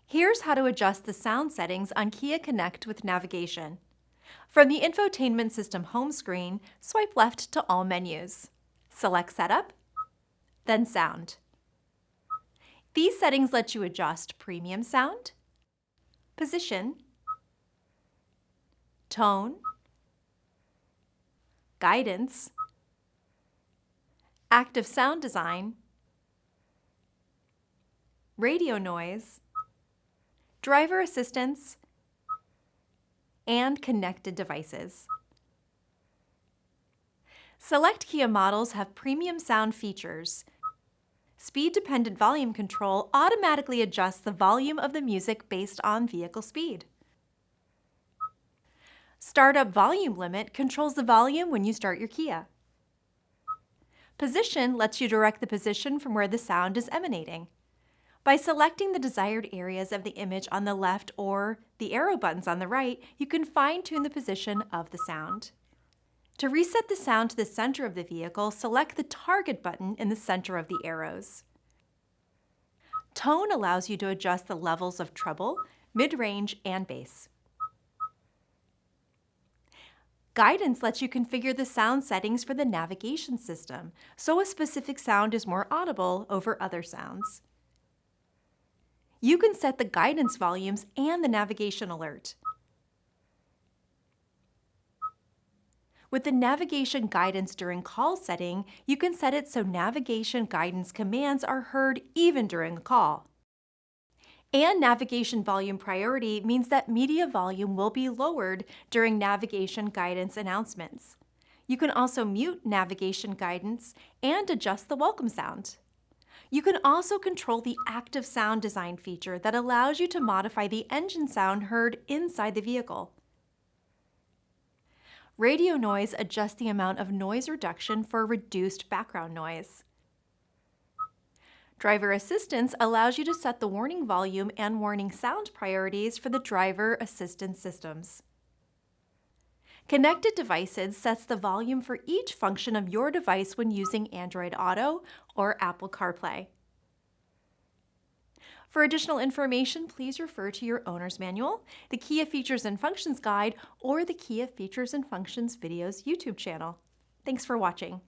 Here's how to adjust the sound settings on Kia Connect with navigation. From the Infotainment System home screen, swipe left to all menus. Select Setup, then Sound. These settings let you adjust premium sound, position, tone, guidance, active sound design, radio noise, driver assistance, and connected devices. Select Kia models have premium sound features. Speed-dependent volume control automatically adjusts the volume of the music based on vehicle speed. Startup volume limit controls the volume when you start your Kia. Position lets you direct the position from where the sound is emanating. By selecting the desired areas of the image on the left or the arrow buttons on the right, you can fine-tune the position of the sound. To reset the sound to the center of the vehicle, select the target button in the center of the arrows. Tone allows you to adjust the levels of treble, mid-range, and bass. Guidance lets you configure the sound settings for the navigation system, so a specific sound is more audible over other sounds. You can set the guidance volumes and the navigation alert. With the navigation guidance during call setting, you can set it so navigation guidance commands are heard even during a call. And navigation volume priority means that media volume will be lowered during navigation guidance announcements. You can also mute navigation guidance and adjust the welcome sound. You can also control the active sound design feature that allows you to modify the engine sound heard inside the vehicle. Radio noise adjusts the amount of noise reduction for reduced background noise. Driver assistance allows you to set the warning volume and warning sound priorities for the driver assistance systems. Connected devices sets the volume for each function of your device when using Android Auto or Apple CarPlay. For additional information, please refer to your owner's manual, the Kia Features and Functions Guide, or the Kia Features and Functions Videos YouTube channel. Thanks for watching.